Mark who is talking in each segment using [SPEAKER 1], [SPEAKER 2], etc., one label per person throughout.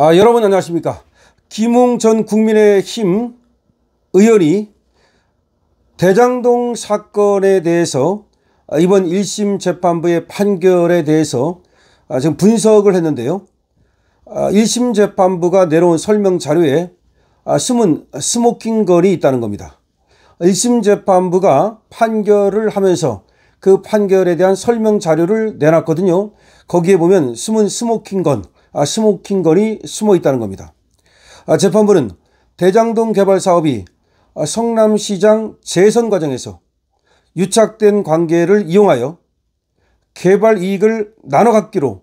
[SPEAKER 1] 여러분 안녕하십니까. 김웅 전 국민의힘 의원이 대장동 사건에 대해서 이번 1심 재판부의 판결에 대해서 지금 분석을 했는데요. 1심 재판부가 내놓은 설명 자료에 숨은 스모킹건이 있다는 겁니다. 1심 재판부가 판결을 하면서 그 판결에 대한 설명 자료를 내놨거든요. 거기에 보면 숨은 스모킹건이 숨어 있다는 겁니다. 재판부는 대장동 개발 사업이 성남시장 재선 과정에서 유착된 관계를 이용하여 개발 이익을 나눠 갖기로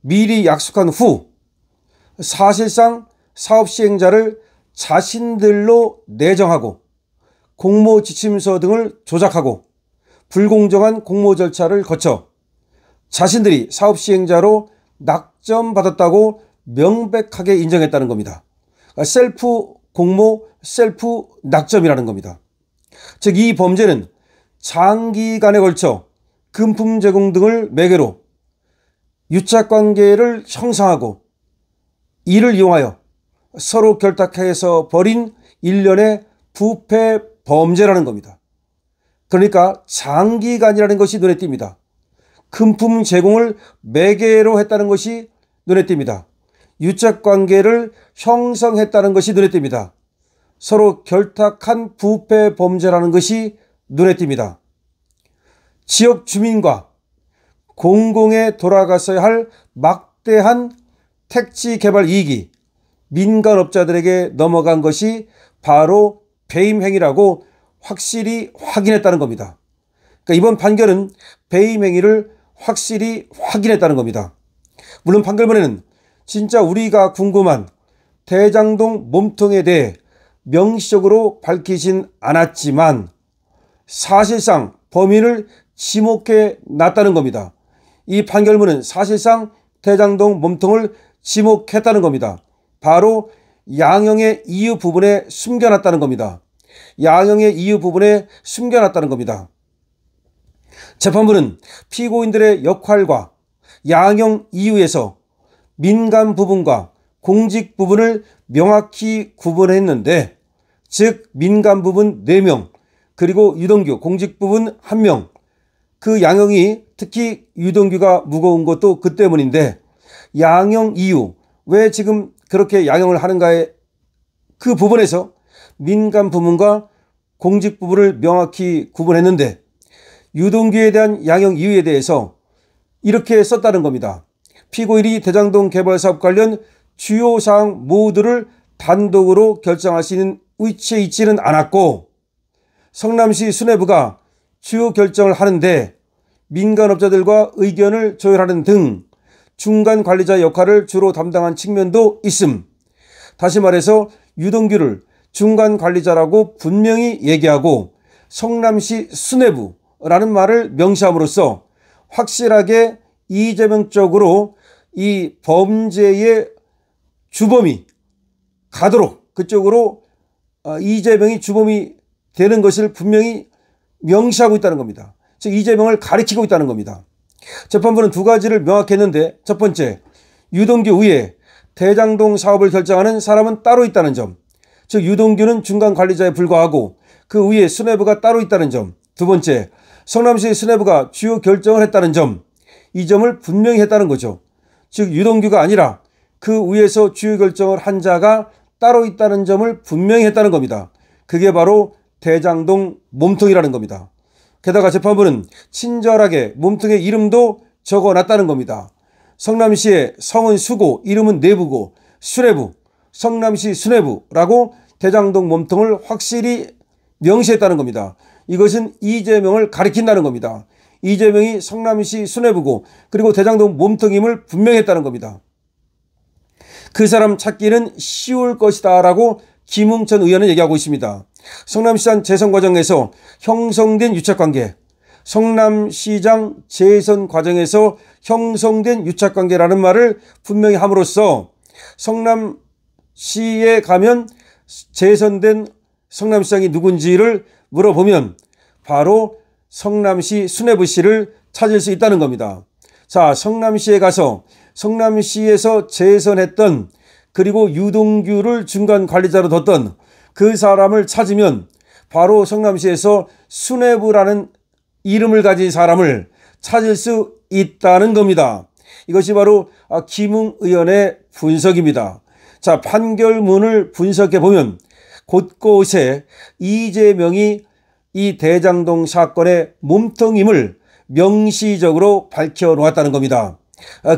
[SPEAKER 1] 미리 약속한 후 사실상 사업 시행자를 자신들로 내정하고 공모 지침서 등을 조작하고 불공정한 공모 절차를 거쳐 자신들이 사업 시행자로 낙점받았다고 명백하게 인정했다는 겁니다. 셀프 공모, 셀프 낙점이라는 겁니다. 즉 이 범죄는 장기간에 걸쳐 금품 제공 등을 매개로 유착관계를 형성하고 이를 이용하여 서로 결탁해서 벌인 일련의 부패 범죄라는 겁니다. 그러니까 장기간이라는 것이 눈에 띕니다. 금품 제공을 매개로 했다는 것이 눈에 띕니다. 유착관계를 형성했다는 것이 눈에 띕니다. 서로 결탁한 부패 범죄라는 것이 눈에 띕니다. 지역 주민과 공공에 돌아갔어야 할 막대한 택지 개발 이익이 민간업자들에게 넘어간 것이 바로 배임 행위라고 확실히 확인했다는 겁니다. 그러니까 이번 판결은 배임 행위를 확실히 확인했다는 겁니다. 물론 판결문에는 진짜 우리가 궁금한 대장동 몸통에 대해 명시적으로 밝히진 않았지만 사실상 범인을 지목해 놨다는 겁니다. 이 판결문은 사실상 대장동 몸통을 지목했다는 겁니다. 바로 양형의 이유 부분에 숨겨놨다는 겁니다. 양형의 이유 부분에 숨겨놨다는 겁니다. 재판부는 피고인들의 역할과 양형 이유에서 민간 부분과 공직 부분을 명확히 구분했는데, 즉 민간 부분 4명 그리고 유동규 공직 부분 1명, 그 양형이 특히 유동규가 무거운 것도 그 때문인데 양형 이유, 왜 지금 그렇게 양형을 하는가에 그 부분에서 민간 부분과 공직 부분을 명확히 구분했는데 유동규에 대한 양형 이유에 대해서 이렇게 썼다는 겁니다. 피고인이 대장동 개발 사업 관련 주요 사항 모두를 단독으로 결정할 수 있는 위치에 있지는 않았고 성남시 수뇌부가 주요 결정을 하는데 민간업자들과 의견을 조율하는 등 중간 관리자 역할을 주로 담당한 측면도 있음. 다시 말해서 유동규를 중간 관리자라고 분명히 얘기하고 성남시 수뇌부라는 말을 명시함으로써 확실하게 이재명 쪽으로 이 범죄의 주범이 가도록 그쪽으로 이재명이 주범이 되는 것을 분명히 명시하고 있다는 겁니다. 즉 이재명을 가리키고 있다는 겁니다. 재판부는 두 가지를 명확했는데, 첫 번째, 유동규 위에 대장동 사업을 결정하는 사람은 따로 있다는 점, 즉 유동규는 중간 관리자에 불과하고 그 위에 수뇌부가 따로 있다는 점. 두 번째, 성남시 수뇌부가 주요 결정을 했다는 점, 이 점을 분명히 했다는 거죠. 즉 유동규가 아니라 그 위에서 주요 결정을 한 자가 따로 있다는 점을 분명히 했다는 겁니다. 그게 바로 대장동 몸통이라는 겁니다. 게다가 재판부는 친절하게 몸통의 이름도 적어놨다는 겁니다. 성남시의 성은 수고, 이름은 내부고, 수뇌부, 성남시 수뇌부라고 대장동 몸통을 확실히 명시했다는 겁니다. 이것은 이재명을 가리킨다는 겁니다. 이재명이 성남시 수뇌부고 그리고 대장동 몸통임을 분명히 했다는 겁니다. 그 사람 찾기는 쉬울 것이다 라고 김웅 전 의원은 얘기하고 있습니다. 성남시장 재선 과정에서 형성된 유착관계, 성남시장 재선 과정에서 형성된 유착관계라는 말을 분명히 함으로써 성남시에 가면 재선된 성남시장이 누군지를 물어보면 바로 성남시 수뇌부시를 찾을 수 있다는 겁니다. 자, 성남시에 가서 성남시에서 재선했던 그리고 유동규를 중간 관리자로 뒀던 그 사람을 찾으면 바로 성남시에서 수뇌부라는 이름을 가진 사람을 찾을 수 있다는 겁니다. 이것이 바로 김웅 의원의 분석입니다. 자, 판결문을 분석해 보면 곳곳에 이재명이 이 대장동 사건의 몸통임을 명시적으로 밝혀 놓았다는 겁니다.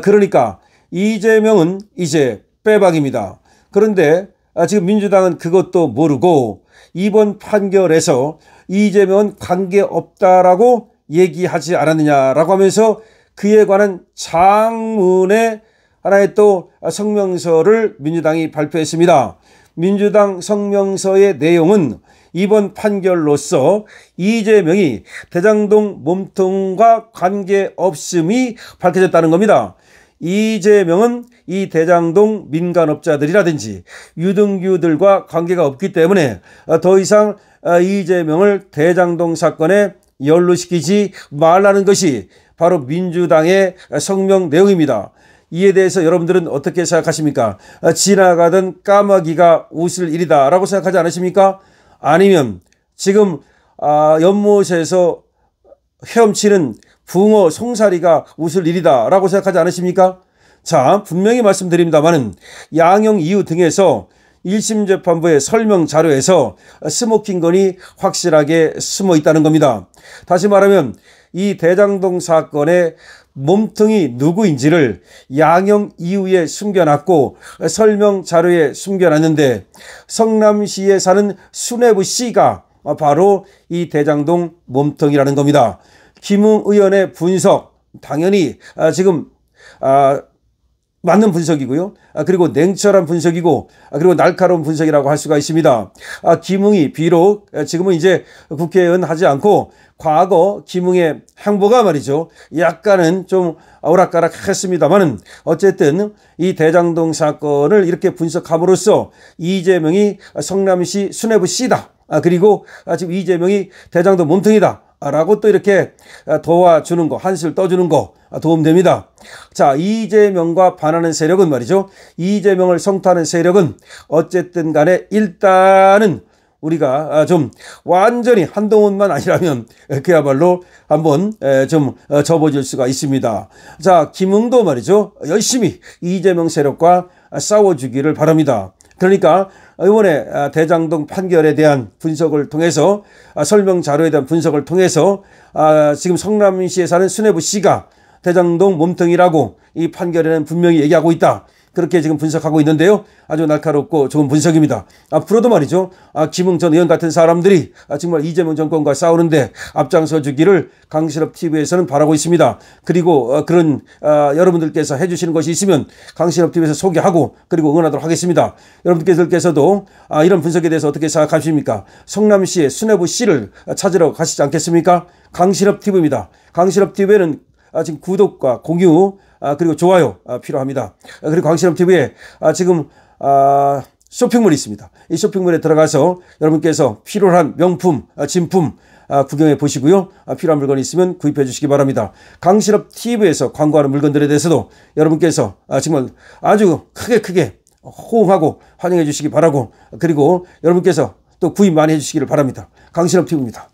[SPEAKER 1] 그러니까 이재명은 이제 빼박입니다. 그런데 지금 민주당은 그것도 모르고 이번 판결에서 이재명은 관계없다라고 얘기하지 않았느냐라고 하면서 그에 관한 장문의 하나의 또 성명서를 민주당이 발표했습니다. 민주당 성명서의 내용은 이번 판결로서 이재명이 대장동 몸통과 관계없음이 밝혀졌다는 겁니다. 이재명은 이 대장동 민간업자들이라든지 유동규들과 관계가 없기 때문에 더 이상 이재명을 대장동 사건에 연루시키지 말라는 것이 바로 민주당의 성명 내용입니다. 이에 대해서 여러분들은 어떻게 생각하십니까? 지나가던 까마귀가 웃을 일이다 라고 생각하지 않으십니까? 아니면 지금 연못에서 헤엄치는 붕어 송사리가 웃을 일이다 라고 생각하지 않으십니까? 자, 분명히 말씀드립니다만은 양형 이유 등에서 1심 재판부의 설명 자료에서 스모킹건이 확실하게 숨어 있다는 겁니다. 다시 말하면 이 대장동 사건의 몸통이 누구인지를 양형 이유에 숨겨놨고 설명 자료에 숨겨놨는데 성남시에 사는 수뇌부 씨가 바로 이 대장동 몸통이라는 겁니다. 김웅 의원의 분석 당연히 지금 맞는 분석이고요. 그리고 냉철한 분석이고 그리고 날카로운 분석이라고 할 수가 있습니다. 김웅이 비록 지금은 이제 국회의원 하지 않고 과거 김웅의 행보가 말이죠. 약간은 좀 오락가락했습니다만은 어쨌든 이 대장동 사건을 이렇게 분석함으로써 이재명이 성남시 수뇌부 씨다. 그리고 지금 이재명이 대장동 몸통이다. 라고 또 이렇게 도와주는 거, 한술 떠주는 거 도움됩니다. 자, 이재명과 반하는 세력은 말이죠. 이재명을 성토하는 세력은 어쨌든 간에 일단은 우리가 좀 완전히 한동훈만 아니라면 그야말로 한번 좀 접어줄 수가 있습니다. 자, 김웅도 말이죠. 열심히 이재명 세력과 싸워주기를 바랍니다. 그러니까 이번에 대장동 판결에 대한 분석을 통해서 설명 자료에 대한 분석을 통해서 지금 성남시에 사는 수뇌부 씨가 대장동 몸통이라고 이 판결에는 분명히 얘기하고 있다. 그렇게 지금 분석하고 있는데요. 아주 날카롭고 좋은 분석입니다. 앞으로도 말이죠. 김웅 전 의원 같은 사람들이 정말 이재명 정권과 싸우는데 앞장서 주기를 강실업TV에서는 바라고 있습니다. 그리고 그런 여러분들께서 해주시는 것이 있으면 강실업TV에서 소개하고 그리고 응원하도록 하겠습니다. 여러분들께서도 이런 분석에 대해서 어떻게 생각하십니까? 성남시의 수뇌부 씨를 찾으러 가시지 않겠습니까? 강실업TV입니다. 강실업TV에는 지금 구독과 공유 그리고 좋아요 필요합니다. 그리고 강실업TV에 지금 쇼핑몰이 있습니다. 이 쇼핑몰에 들어가서 여러분께서 필요한 명품, 진품 구경해 보시고요. 필요한 물건이 있으면 구입해 주시기 바랍니다. 강실업TV에서 광고하는 물건들에 대해서도 여러분께서 정말 아주 크게 호응하고 환영해 주시기 바라고 그리고 여러분께서 또 구입 많이 해 주시기를 바랍니다. 강실업TV입니다.